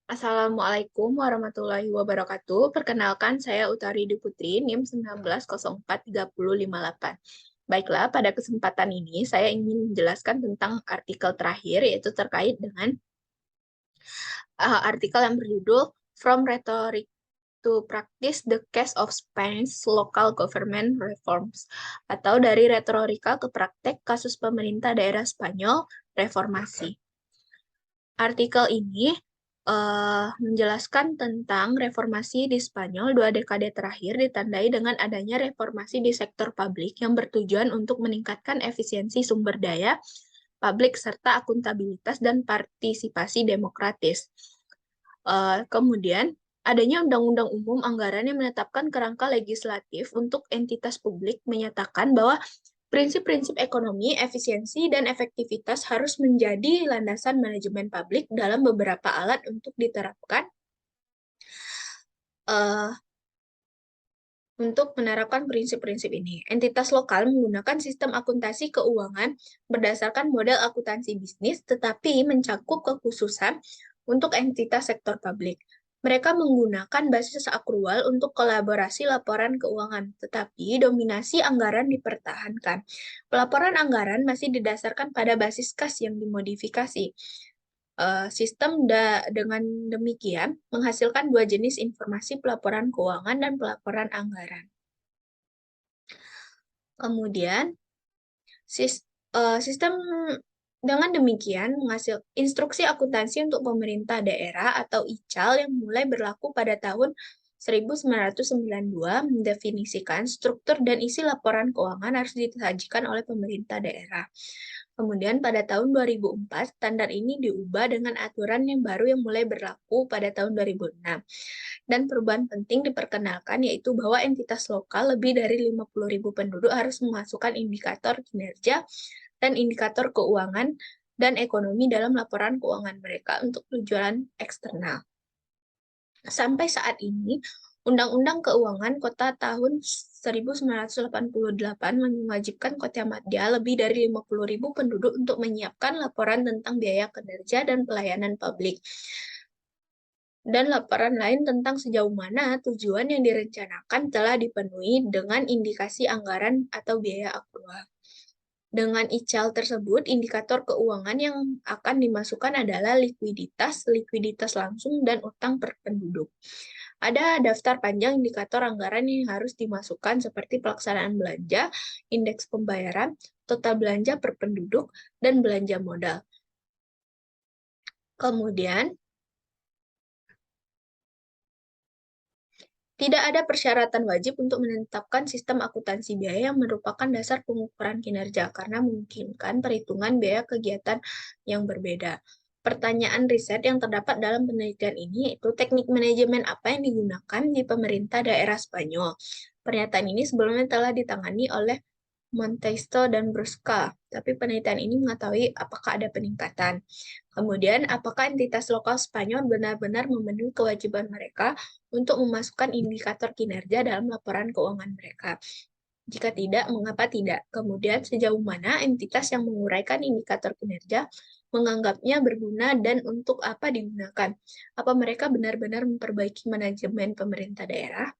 Assalamualaikum warahmatullahi wabarakatuh. Perkenalkan, saya Utari Dwi NIM 19043058. Baiklah, pada kesempatan ini saya ingin menjelaskan tentang artikel terakhir, yaitu terkait dengan artikel yang berjudul From Rhetoric to Practice the Case of Spain's Local Government Reforms, atau dari retorika ke praktek kasus pemerintah daerah Spanyol reformasi. Artikel ini menjelaskan tentang reformasi di Spanyol 2 dekade terakhir ditandai dengan adanya reformasi di sektor publik yang bertujuan untuk meningkatkan efisiensi sumber daya publik serta akuntabilitas dan partisipasi demokratis. Kemudian, adanya Undang-Undang Umum Anggaran yang menetapkan kerangka legislatif untuk entitas publik menyatakan bahwa prinsip-prinsip ekonomi, efisiensi, dan efektivitas harus menjadi landasan manajemen publik dalam beberapa alat untuk diterapkan eh, untuk menerapkan prinsip-prinsip ini. Entitas lokal menggunakan sistem akuntansi keuangan berdasarkan model akuntansi bisnis, tetapi mencakup kekhususan untuk entitas sektor publik. Mereka menggunakan basis akrual untuk kolaborasi laporan keuangan, tetapi dominasi anggaran dipertahankan. Pelaporan anggaran masih didasarkan pada basis kas yang dimodifikasi. Dengan demikian menghasilkan 2 jenis informasi pelaporan keuangan dan pelaporan anggaran. Kemudian, sistem dengan demikian menghasil instruksi akuntansi untuk pemerintah daerah atau ICAL yang mulai berlaku pada tahun 1992 mendefinisikan struktur dan isi laporan keuangan harus disajikan oleh pemerintah daerah. Kemudian pada tahun 2004, standar ini diubah dengan aturan yang baru yang mulai berlaku pada tahun 2006. Dan perubahan penting diperkenalkan yaitu bahwa entitas lokal lebih dari 50.000 penduduk harus memasukkan indikator kinerja dan indikator keuangan dan ekonomi dalam laporan keuangan mereka untuk tujuan eksternal. Sampai saat ini, Undang-Undang Keuangan Kota tahun 1988 mewajibkan Kota Madya lebih dari 50.000 penduduk untuk menyiapkan laporan tentang biaya kinerja dan pelayanan publik. Dan laporan lain tentang sejauh mana tujuan yang direncanakan telah dipenuhi dengan indikasi anggaran atau biaya aktual. Dengan ICAL tersebut, indikator keuangan yang akan dimasukkan adalah likuiditas, likuiditas langsung, dan utang per penduduk. Ada daftar panjang indikator anggaran yang harus dimasukkan seperti pelaksanaan belanja, indeks pembayaran, total belanja per penduduk, dan belanja modal. Kemudian, tidak ada persyaratan wajib untuk menetapkan sistem akuntansi biaya yang merupakan dasar pengukuran kinerja karena memungkinkan perhitungan biaya kegiatan yang berbeda. Pertanyaan riset yang terdapat dalam penelitian ini yaitu teknik manajemen apa yang digunakan di pemerintah daerah Spanyol. Pernyataan ini sebelumnya telah ditangani oleh Monteisto dan Brusca, tapi penelitian ini mengetahui apakah ada peningkatan. Kemudian, apakah entitas lokal Spanyol benar-benar memenuhi kewajiban mereka untuk memasukkan indikator kinerja dalam laporan keuangan mereka? Jika tidak, mengapa tidak? Kemudian, sejauh mana entitas yang menguraikan indikator kinerja menganggapnya berguna dan untuk apa digunakan? Apa mereka benar-benar memperbaiki manajemen pemerintah daerah?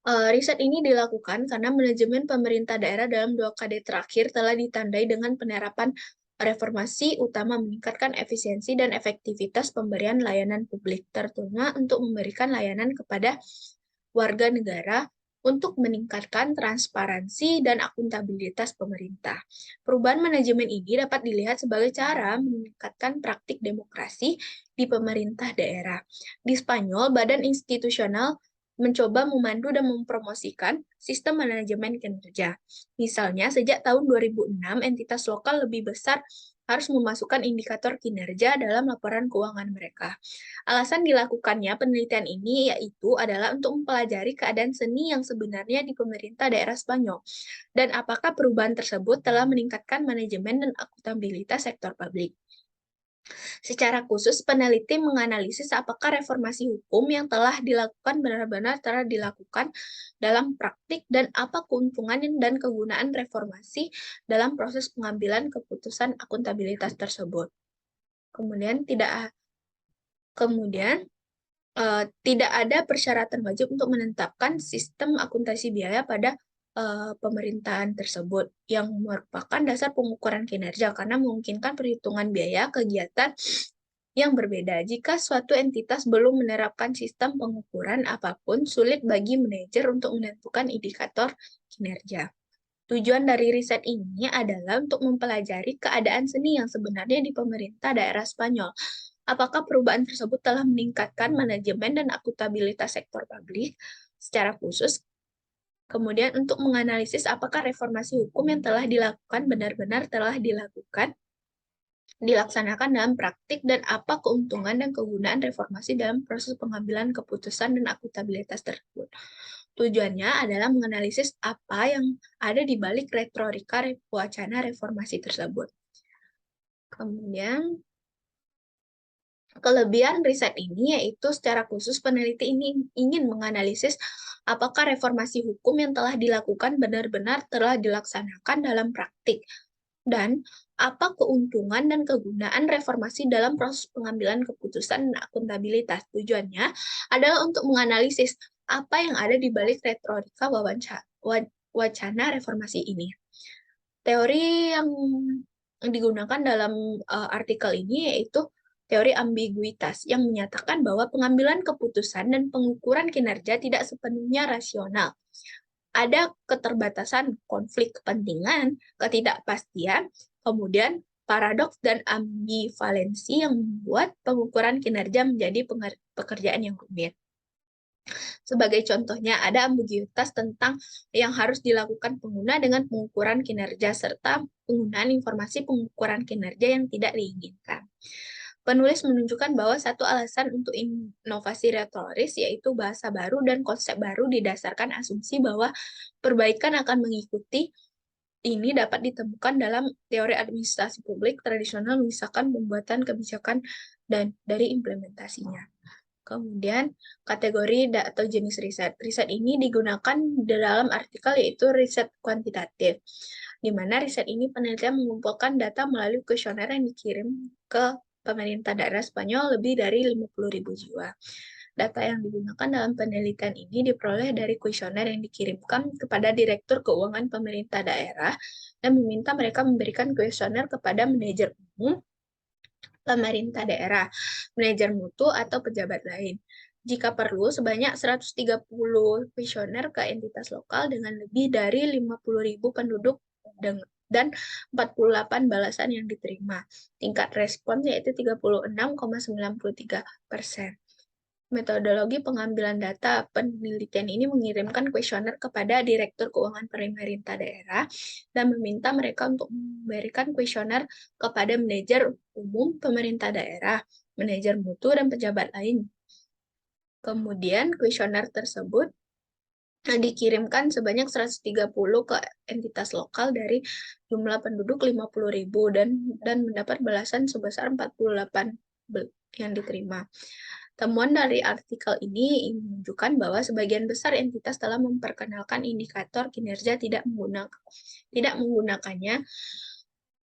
Riset ini dilakukan karena manajemen pemerintah daerah dalam 2 dekade terakhir telah ditandai dengan penerapan reformasi utama meningkatkan efisiensi dan efektivitas pemberian layanan publik, terutama untuk memberikan layanan kepada warga negara untuk meningkatkan transparansi dan akuntabilitas pemerintah. Perubahan manajemen ini dapat dilihat sebagai cara meningkatkan praktik demokrasi di pemerintah daerah. Di Spanyol, badan institusional mencoba memandu dan mempromosikan sistem manajemen kinerja. Misalnya, sejak tahun 2006, entitas lokal lebih besar harus memasukkan indikator kinerja dalam laporan keuangan mereka. Alasan dilakukannya penelitian ini yaitu adalah untuk mempelajari keadaan seni yang sebenarnya di pemerintah daerah Spanyol dan apakah perubahan tersebut telah meningkatkan manajemen dan akuntabilitas sektor publik. Secara khusus, peneliti menganalisis apakah reformasi hukum yang telah dilakukan benar-benar telah dilakukan dalam praktik dan apa keuntungan dan kegunaan reformasi dalam proses pengambilan keputusan akuntabilitas tersebut. Kemudian Kemudian, tidak ada persyaratan wajib untuk menetapkan sistem akuntansi biaya pada pemerintahan tersebut yang merupakan dasar pengukuran kinerja karena memungkinkan perhitungan biaya kegiatan yang berbeda. Jika suatu entitas belum menerapkan sistem pengukuran apapun, sulit bagi manajer untuk menentukan indikator kinerja. Tujuan dari riset ini adalah untuk mempelajari keadaan seni yang sebenarnya di pemerintah daerah Spanyol. Apakah perubahan tersebut telah meningkatkan manajemen dan akuntabilitas sektor publik secara khusus? Kemudian untuk menganalisis apakah reformasi hukum yang telah dilakukan benar-benar telah dilaksanakan dalam praktik dan apa keuntungan dan kegunaan reformasi dalam proses pengambilan keputusan dan akuntabilitas tersebut. Tujuannya adalah menganalisis apa yang ada di balik retorika wacana reformasi tersebut. Kemudian, kelebihan riset ini yaitu secara khusus peneliti ini ingin menganalisis apakah reformasi hukum yang telah dilakukan benar-benar telah dilaksanakan dalam praktik, dan apa keuntungan dan kegunaan reformasi dalam proses pengambilan keputusan dan akuntabilitas. Tujuannya adalah untuk menganalisis apa yang ada di balik retorika wacana reformasi ini. Teori yang digunakan dalam artikel ini yaitu teori ambiguitas yang menyatakan bahwa pengambilan keputusan dan pengukuran kinerja tidak sepenuhnya rasional. Ada keterbatasan konflik kepentingan, ketidakpastian, kemudian paradoks dan ambivalensi yang membuat pengukuran kinerja menjadi pekerjaan yang rumit. Sebagai contohnya, ada ambiguitas tentang yang harus dilakukan pengguna dengan pengukuran kinerja, serta penggunaan informasi pengukuran kinerja yang tidak diinginkan. Penulis menunjukkan bahwa satu alasan untuk inovasi retoris yaitu bahasa baru dan konsep baru didasarkan asumsi bahwa perbaikan akan mengikuti ini dapat ditemukan dalam teori administrasi publik tradisional, misalkan pembuatan kebijakan dan dari implementasinya. Kemudian, kategori atau jenis riset. Riset ini digunakan dalam artikel yaitu riset kuantitatif, di mana riset ini penelitian mengumpulkan data melalui kuesioner yang dikirim ke pemerintah daerah Spanyol lebih dari 50.000 jiwa. Data yang digunakan dalam penelitian ini diperoleh dari kuesioner yang dikirimkan kepada Direktur Keuangan Pemerintah Daerah dan meminta mereka memberikan kuesioner kepada manajer umum pemerintah daerah, manajer mutu, atau pejabat lain. Jika perlu, sebanyak 130 kuesioner ke entitas lokal dengan lebih dari 50.000 penduduk dan 48 balasan yang diterima. Tingkat respon yaitu 36,93%. Metodologi pengambilan data penelitian ini mengirimkan kuesioner kepada Direktur Keuangan Pemerintah Daerah dan meminta mereka untuk memberikan kuesioner kepada manajer umum pemerintah daerah, manajer mutu, dan pejabat lain. Kemudian kuesioner tersebut dikirimkan sebanyak 130 ke entitas lokal dari jumlah penduduk 50.000 dan mendapat balasan sebesar 48 yang diterima. Temuan dari artikel ini menunjukkan bahwa sebagian besar entitas telah memperkenalkan indikator kinerja tidak menggunakannya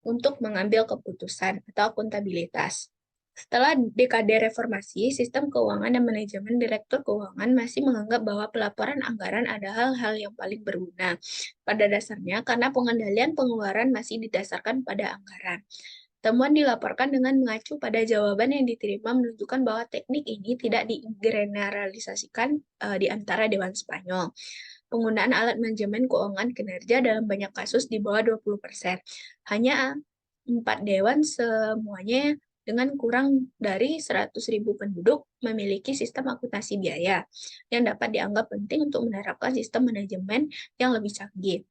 untuk mengambil keputusan atau akuntabilitas. Setelah dekade reformasi, sistem keuangan dan manajemen direktur keuangan masih menganggap bahwa pelaporan anggaran adalah hal yang paling berguna. Pada dasarnya, karena pengendalian pengeluaran masih didasarkan pada anggaran. Temuan dilaporkan dengan mengacu pada jawaban yang diterima menunjukkan bahwa teknik ini tidak digeneralisasikan di antara Dewan Spanyol. Penggunaan alat manajemen keuangan kinerja dalam banyak kasus di bawah 20%. Hanya 4 dewan semuanya dengan kurang dari 100.000 penduduk memiliki sistem akuntansi biaya yang dapat dianggap penting untuk menerapkan sistem manajemen yang lebih canggih.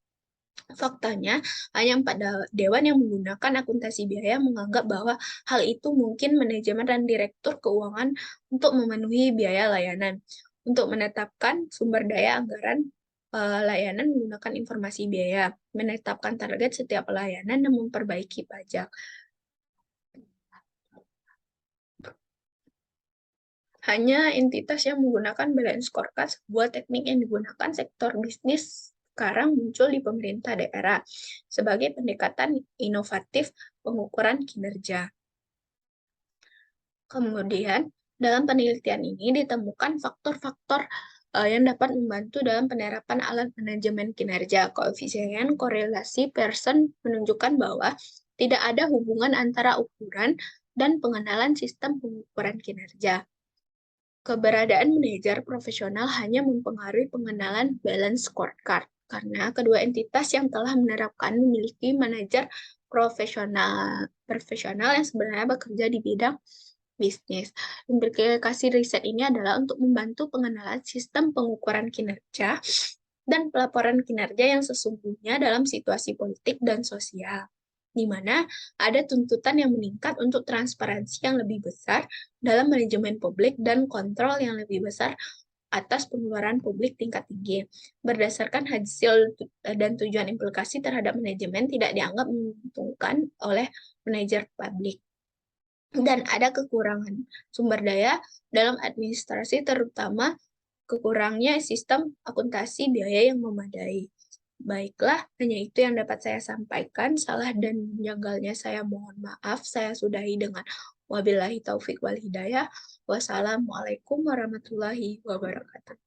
Faktanya, hanya 4 dewan yang menggunakan akuntansi biaya menganggap bahwa hal itu mungkin manajemen dan direktur keuangan untuk memenuhi biaya layanan. Untuk menetapkan sumber daya anggaran layanan menggunakan informasi biaya, menetapkan target setiap layanan, dan memperbaiki pajak. Hanya entitas yang menggunakan balance scorecard, sebuah teknik yang digunakan sektor bisnis sekarang muncul di pemerintah daerah sebagai pendekatan inovatif pengukuran kinerja. Kemudian, Dalam penelitian ini ditemukan faktor-faktor yang dapat membantu dalam penerapan alat manajemen kinerja. Koefisien korelasi Pearson menunjukkan bahwa tidak ada hubungan antara ukuran dan pengenalan sistem pengukuran kinerja. Keberadaan manajer profesional hanya mempengaruhi pengenalan balance scorecard, karena kedua entitas yang telah menerapkan memiliki manajer profesional yang sebenarnya bekerja di bidang bisnis. Implikasi riset ini adalah untuk membantu pengenalan sistem pengukuran kinerja dan pelaporan kinerja yang sesungguhnya dalam situasi politik dan sosial, di mana ada tuntutan yang meningkat untuk transparansi yang lebih besar dalam manajemen publik dan kontrol yang lebih besar atas pengeluaran publik tingkat tinggi. Berdasarkan hasil dan tujuan, implikasi terhadap manajemen tidak dianggap menguntungkan oleh manajer publik. Dan ada kekurangan sumber daya dalam administrasi, terutama kekurangnya sistem akuntansi biaya yang memadai. Baiklah, hanya itu yang dapat saya sampaikan. Salah dan janggalnya saya mohon maaf. Saya sudahi dengan wabillahi taufik wal hidayah. Wassalamualaikum warahmatullahi wabarakatuh.